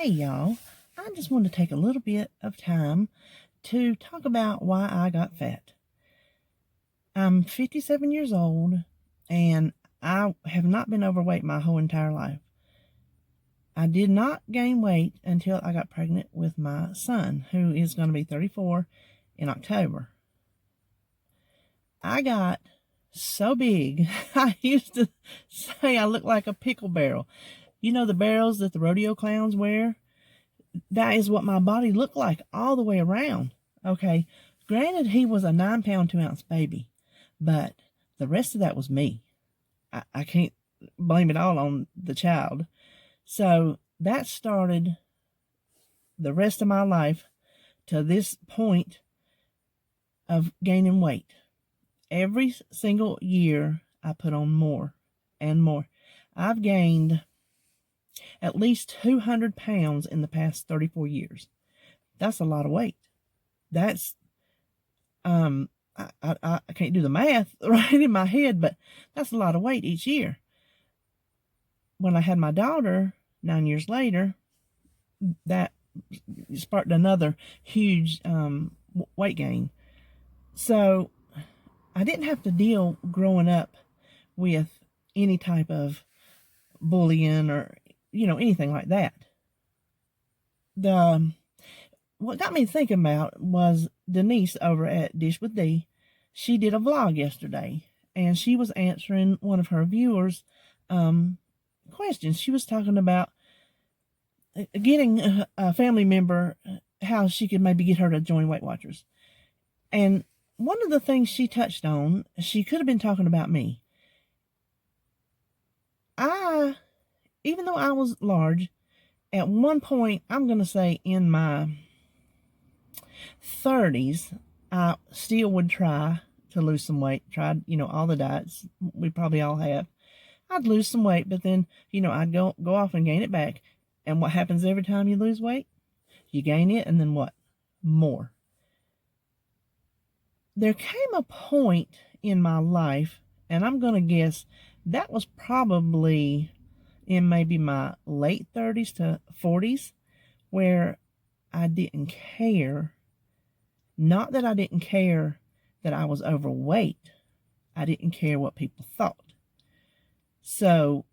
Hey y'all, I just wanted to take a little bit of time to talk about why I got fat. I'm 57 years old and I have not been overweight my whole entire life. I did not gain weight until I got pregnant with my son, who is going to be 34 in October. I got so big, I used to say I looked like a pickle barrel. You know the barrels that the rodeo clowns wear? That is what my body looked like all the way around. Okay, granted, he was a 9-pound, 2-ounce baby, but the rest of that was me. I can't blame it all on the child. So that started the rest of my life to this point of gaining weight. Every single year, I put on more and more. I've gained at least 200 pounds in the past 34 years. That's a lot of weight. That's, I can't do the math right in my head, but that's a lot of weight each year. When I had my daughter 9 years later, that sparked another huge weight gain. So I didn't have to deal growing up with any type of bullying or, anything like that. What got me thinking about was Denise over at Dish with D. She did a vlog yesterday, and she was answering one of her viewers' questions. She was talking about getting a family member, how she could maybe get her to join Weight Watchers. And one of the things she touched on, she could have been talking about me. Even though I was large, at one point, I'm going to say in my 30s, I still would try to lose some weight. Tried, all the diets we probably all have. I'd lose some weight, but then, I'd go off and gain it back. And what happens every time you lose weight? You gain it, and then what? More. There came a point in my life, and I'm going to guess that was probably in maybe my late 30s to 40s, where I didn't care. Not that I didn't care that I was overweight. I didn't care what people thought. So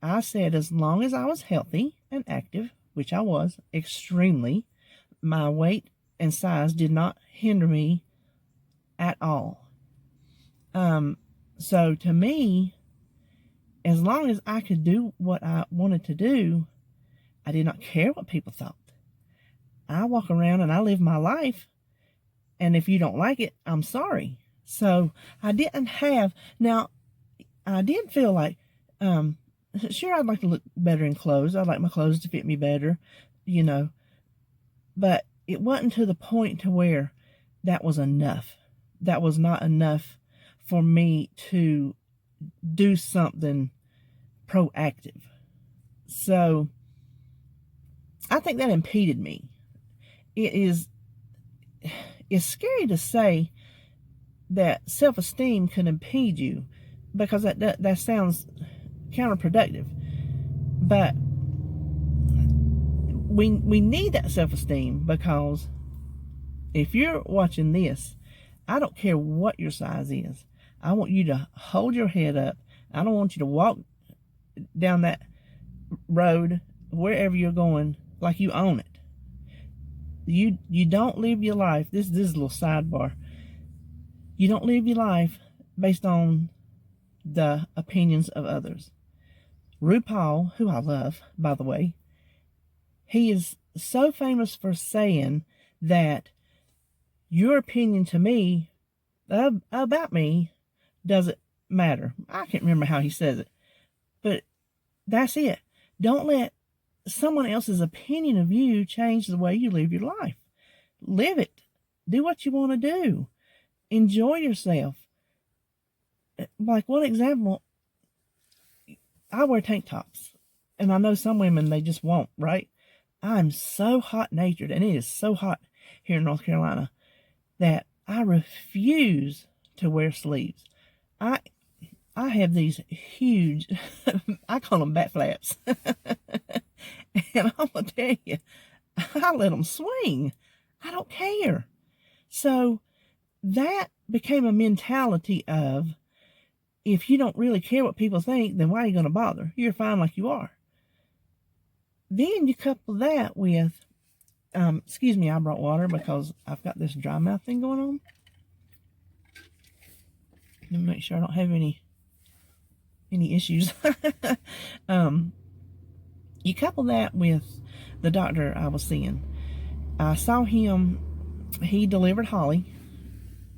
I said, as long as I was healthy and active, which I was extremely, my weight and size did not hinder me at all. So to me, as long as I could do what I wanted to do, I did not care what people thought. I walk around and I live my life, and if you don't like it, I'm sorry. So I didn't have, now I did feel like, sure, I'd like to look better in clothes. I'd like my clothes to fit me better, but it wasn't to the point to where that was enough. That was not enough for me to do something proactive. So I think that impeded me. It's scary to say that self-esteem can impede you, because that sounds counterproductive. But we need that self-esteem, because if you're watching this, I don't care what your size is. I want you to hold your head up. I don't want you to walk down that road, wherever you're going, like you own it. You don't live your life. This is a little sidebar. You don't live your life based on the opinions of others. RuPaul, who I love, by the way, he is so famous for saying that your opinion to me, about me, doesn't matter. I can't remember how he says it, but that's it. Don't let someone else's opinion of you change the way you live your life. Live it. Do what you want to do. Enjoy yourself. Like, one example, I wear tank tops, and I know some women, they just won't, right? I'm so hot-natured, and it is so hot here in North Carolina, that I refuse to wear sleeves. I have these huge, I call them bat flaps. And I'm going to tell you, I let them swing. I don't care. So that became a mentality of, if you don't really care what people think, then why are you going to bother? You're fine like you are. Then you couple that with, excuse me, I brought water because I've got this dry mouth thing going on. Let me make sure I don't have any issues. You couple that with the doctor I was seeing. I saw him, he delivered Holly,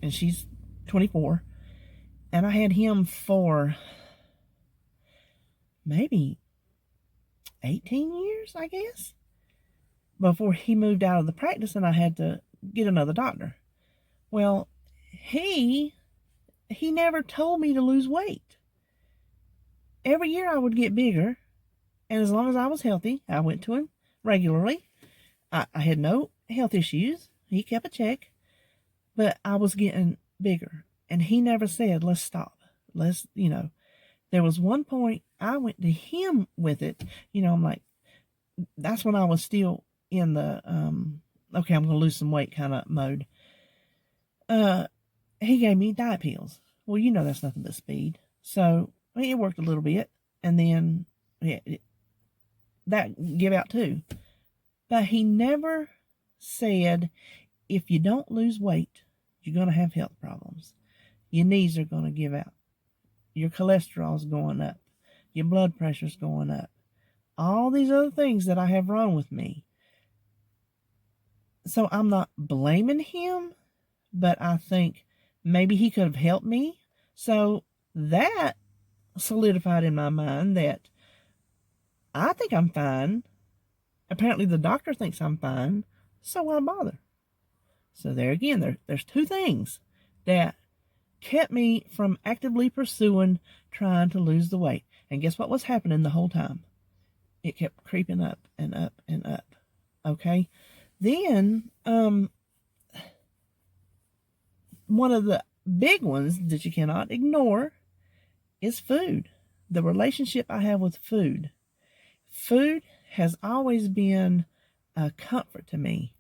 and she's 24, and I had him for maybe 18 years, I guess, before he moved out of the practice and I had to get another doctor. Well, he never told me to lose weight. Every year I would get bigger, and as long as I was healthy, I went to him regularly. I had no health issues. He kept a check, but I was getting bigger, and he never said, let's stop. Let's, there was one point I went to him with it. I'm like, that's when I was still in the, okay, I'm going to lose some weight kind of mode. He gave me diet pills. Well, that's nothing but speed. So it worked a little bit, and then that give out too. But he never said, if you don't lose weight, you're going to have health problems. Your knees are going to give out. Your cholesterol's going up. Your blood pressure's going up. All these other things that I have wrong with me. So I'm not blaming him, but I think maybe he could have helped me. So that solidified in my mind that I think I'm fine. Apparently the doctor thinks I'm fine, so why bother? So there again, there's two things that kept me from actively pursuing trying to lose the weight. And guess what was happening the whole time? It kept creeping up and up and up. Okay? Then, one of the big ones that you cannot ignore is food. The relationship I have with food. Food has always been a comfort to me.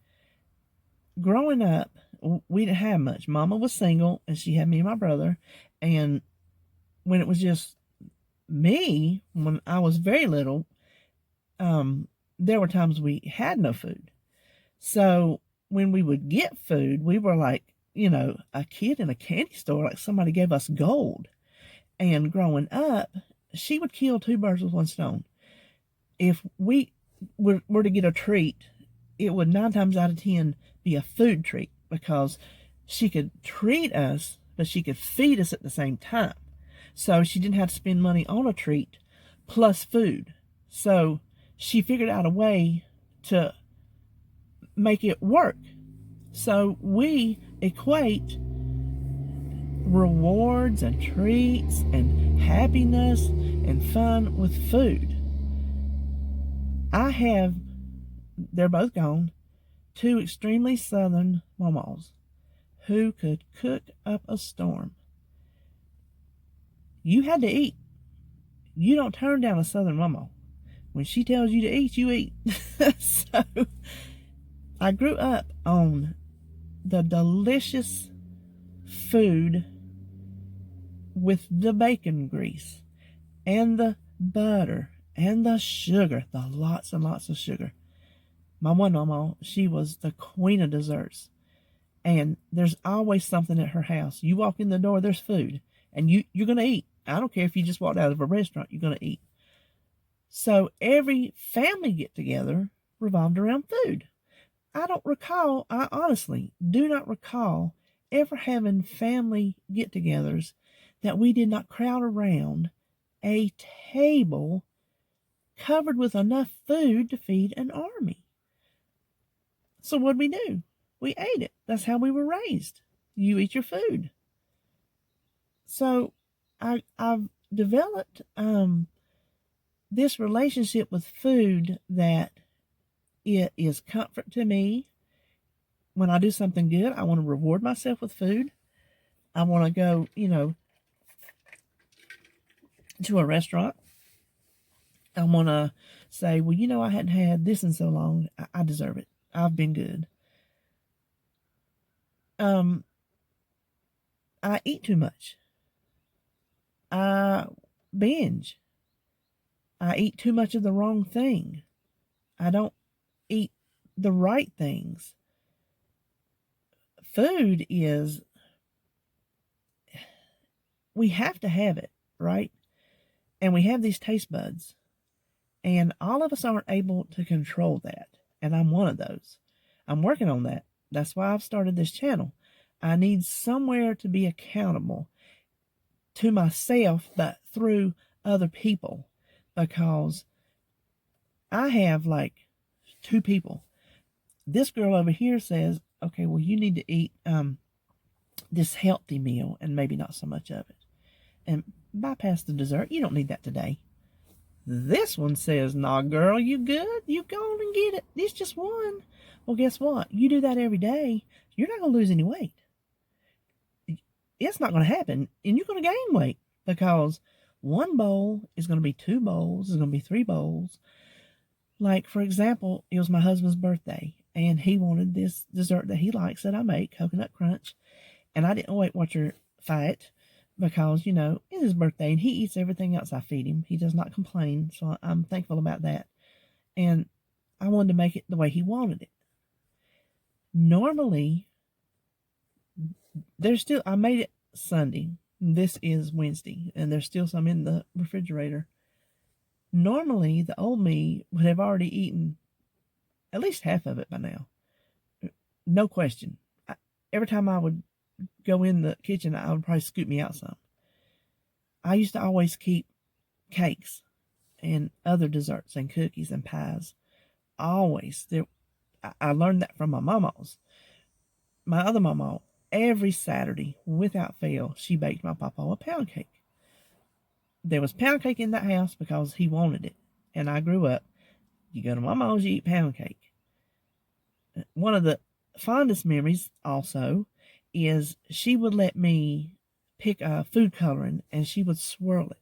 Growing up, we didn't have much. Mama was single, and she had me and my brother. And when it was just me, when I was very little, there were times we had no food. So when we would get food, we were like, a kid in a candy store, like somebody gave us gold. And growing up, she would kill two birds with one stone. If we were to get a treat, it would 9 times out of 10 be a food treat, because she could treat us, but she could feed us at the same time. So she didn't have to spend money on a treat plus food. So she figured out a way to make it work. So we equate rewards and treats and happiness and fun with food. I have, they're both gone, 2 extremely southern mamas who could cook up a storm. You had to eat. You don't turn down a southern mama. When she tells you to eat, you eat. So I grew up on the delicious food with the bacon grease and the butter and the sugar, the lots and lots of sugar. My one mama, she was the queen of desserts. And there's always something at her house. You walk in the door, there's food. And you're going to eat. I don't care if you just walked out of a restaurant, you're going to eat. So every family get-together revolved around food. I honestly do not recall ever having family get-togethers that we did not crowd around a table covered with enough food to feed an army. So what'd we do? We ate it. That's how we were raised. You eat your food. So I've developed this relationship with food that it is comfort to me. When I do something good, I want to reward myself with food. I want to go, to a restaurant. I want to say, well, I hadn't had this in so long. I deserve it. I've been good. I eat too much. I binge. I eat too much of the wrong thing. I don't eat the right things. Food is, we have to have it, right? And we have these taste buds. And all of us aren't able to control that. And I'm one of those. I'm working on that. That's why I've started this channel. I need somewhere to be accountable to myself, but through other people. Because I have like 2 people. This girl over here says, okay, well, you need to eat this healthy meal and maybe not so much of it. And bypass the dessert. You don't need that today. This one says, nah, girl, you good? You go on and get it. It's just one. Well, guess what? You do that every day, you're not going to lose any weight. It's not going to happen, and you're going to gain weight because one bowl is going to be 2 bowls, is going to be 3 bowls. Like, for example, it was my husband's birthday, and he wanted this dessert that he likes that I make, coconut crunch, and I didn't Weight Watcher fight because, it's his birthday, and he eats everything else I feed him. He does not complain, so I'm thankful about that. And I wanted to make it the way he wanted it. Normally, I made it Sunday. This is Wednesday, and there's still some in the refrigerator. Normally, the old me would have already eaten at least half of it by now. No question. Every time I would go in the kitchen, I would probably scoop me out some. I used to always keep cakes and other desserts and cookies and pies. Always. I learned that from my mama's. My other mama, every Saturday, without fail, she baked my papa a pound cake. There was pound cake in that house because he wanted it. And I grew up, you go to mama's, you eat pound cake. One of the fondest memories also is she would let me pick a food coloring and she would swirl it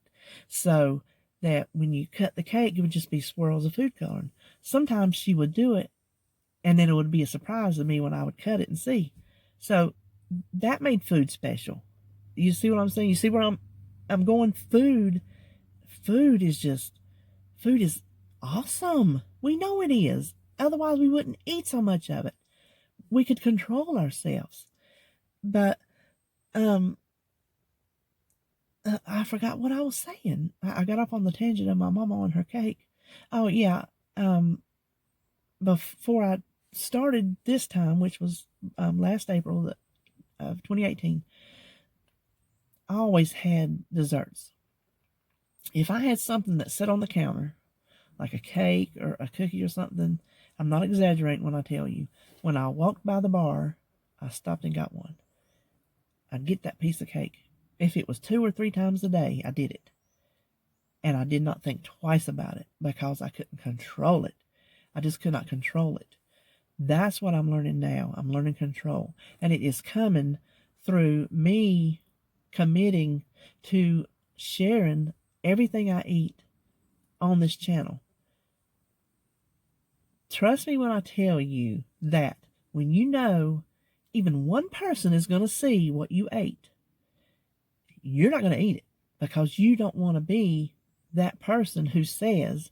so that when you cut the cake, it would just be swirls of food coloring. Sometimes she would do it and then it would be a surprise to me when I would cut it and see. So that made food special. You see what I'm saying? You see where I'm going? Food is awesome. We know it is. Otherwise we wouldn't eat so much of it. We could control ourselves. But I forgot what I was saying. I got off on the tangent of my mama and her cake. Oh yeah. Before I started this time, which was last April of 2018, I always had desserts. If I had something that sat on the counter, like a cake or a cookie or something, I'm not exaggerating when I tell you, when I walked by the bar, I stopped and got one. I'd get that piece of cake. If it was 2 or 3 times a day, I did it. And I did not think twice about it because I couldn't control it. I just could not control it. That's what I'm learning now. I'm learning control. And it is coming through me committing to sharing everything I eat on this channel. Trust me when I tell you that when you know even one person is going to see what you ate, you're not going to eat it because you don't want to be that person who says,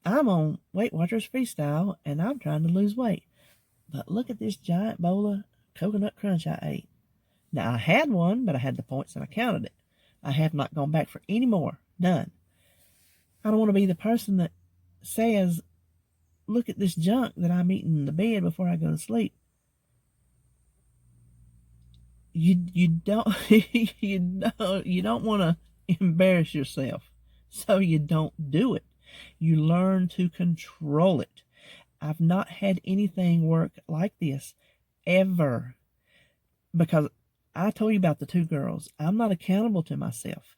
I'm on Weight Watchers Freestyle and I'm trying to lose weight. But look at this giant bowl of coconut crunch I ate. Now, I had one, but I had the points and I counted it. I have not gone back for any more. None. I don't want to be the person that says, look at this junk that I'm eating in the bed before I go to sleep. You don't you don't want to embarrass yourself, so you don't do it. You learn to control it. I've not had anything work like this ever because I told you about the 2 girls. I'm not accountable to myself.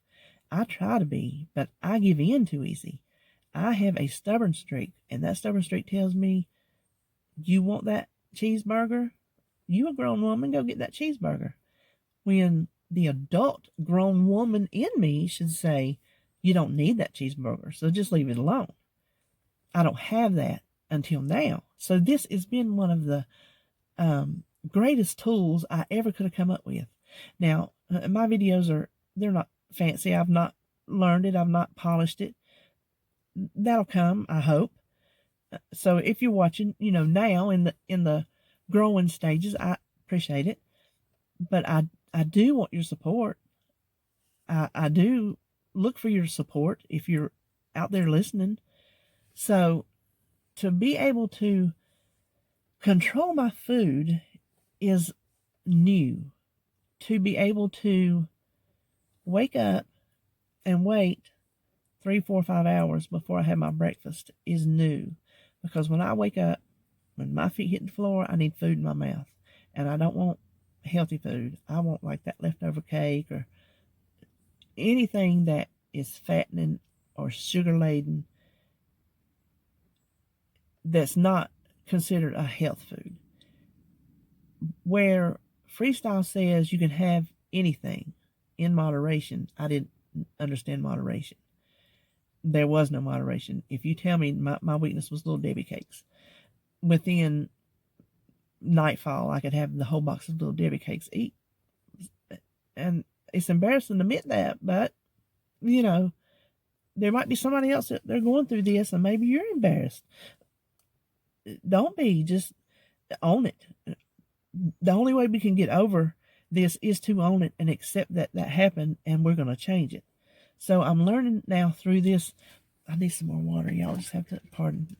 I try to be, but I give in too easy. I have a stubborn streak, and that stubborn streak tells me, you want that cheeseburger? You a grown woman, go get that cheeseburger. When the adult grown woman in me should say, you don't need that cheeseburger, so just leave it alone. I don't have that until now. So this has been one of the greatest tools I ever could have come up with. Now, my videos they're not fancy. I've not learned it. I've not polished it. That'll come, I hope. So if you're watching, now in the growing stages, I appreciate it. But I do want your support. I do look for your support if you're out there listening. So to be able to control my food is new. To be able to wake up and wait 3, 4, 5 hours before I have my breakfast is new. Because when I wake up, when my feet hit the floor, I need food in my mouth. And I don't want healthy food. I want like that leftover cake or anything that is fattening or sugar laden that's not considered a health food. Where Freestyle says you can have anything in moderation, I didn't understand moderation. There was no moderation. If you tell me my weakness was Little Debbie cakes, within nightfall I could have the whole box of Little Debbie cakes eat. And it's embarrassing to admit that, but there might be somebody else that they're going through this and maybe you're embarrassed. Don't be, just own it. The only way we can get over this is to own it and accept that happened, and we're going to change it. So I'm learning now through this. I need some more water. Y'all just have to pardon.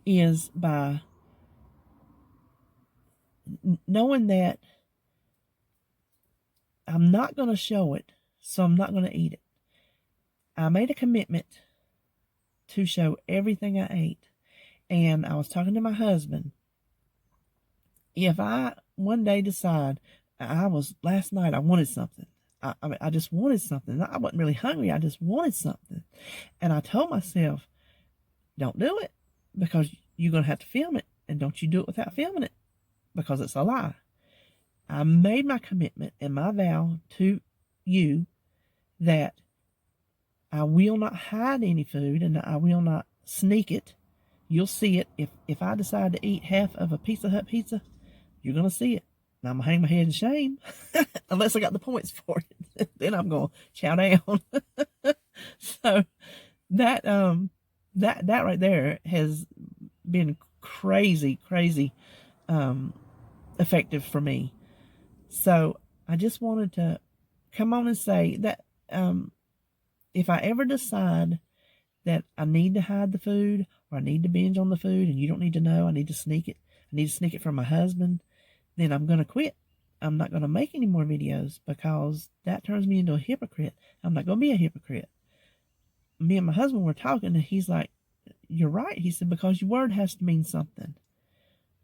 Is by knowing that I'm not going to show it, so I'm not going to eat it. I made a commitment to show everything I ate. And I was talking to my husband. If I one day decide, last night I wanted something. I just wanted something. I wasn't really hungry. I just wanted something. And I told myself, don't do it because you're going to have to film it. And don't you do it without filming it because it's a lie. I made my commitment and my vow to you that I will not hide any food and I will not sneak it. You'll see it. If I decide to eat half of a Pizza Hut pizza, you're going to see it. Now, I'm going to hang my head in shame, unless I got the points for it. Then I'm going to chow down. So that right there has been crazy effective for me. So I just wanted to come on and say that if I ever decide that I need to hide the food or I need to binge on the food and you don't need to know, I need to sneak it. I need to sneak it from my husband. Then I'm going to quit. I'm not going to make any more videos because that turns me into a hypocrite. I'm not going to be a hypocrite. Me and my husband were talking and he's like, you're right. He said, because your word has to mean something.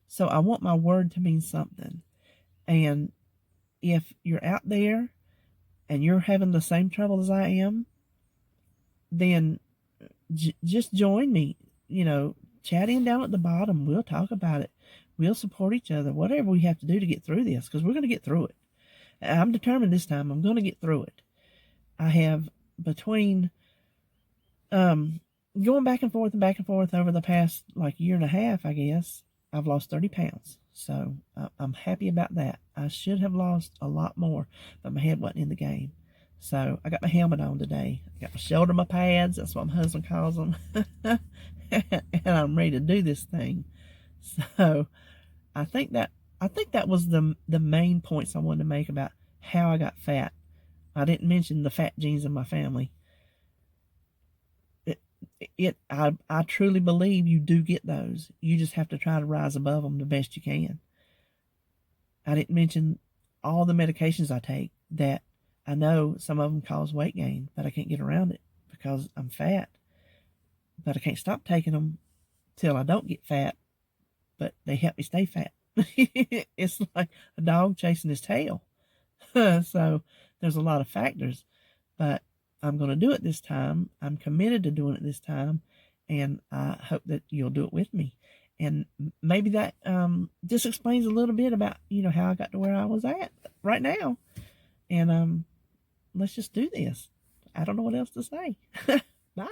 So I want my word to mean something. And if you're out there and you're having the same trouble as I am, then just join me, chat in down at the bottom. We'll talk about it. We'll support each other, whatever we have to do to get through this, because we're going to get through it. I'm determined this time. I'm going to get through it. I have between going back and forth over the past year and a half, I guess, I've lost 30 pounds. So I'm happy about that. I should have lost a lot more, but my head wasn't in the game. So I got my helmet on today. I got my shoulder, my pads. That's what my husband calls them. And I'm ready to do this thing. So I think that was the main points I wanted to make about how I got fat. I didn't mention the fat genes in my family. I truly believe you do get those. You just have to try to rise above them the best you can. I didn't mention all the medications I take that I know some of them cause weight gain, but I can't get around it because I'm fat. But I can't stop taking them till I don't get fat, but they help me stay fat. It's like a dog chasing his tail. So there's a lot of factors, but I'm going to do it this time. I'm committed to doing it this time, and I hope that you'll do it with me. And maybe that just explains a little bit about, how I got to where I was at right now. And let's just do this. I don't know what else to say. Bye.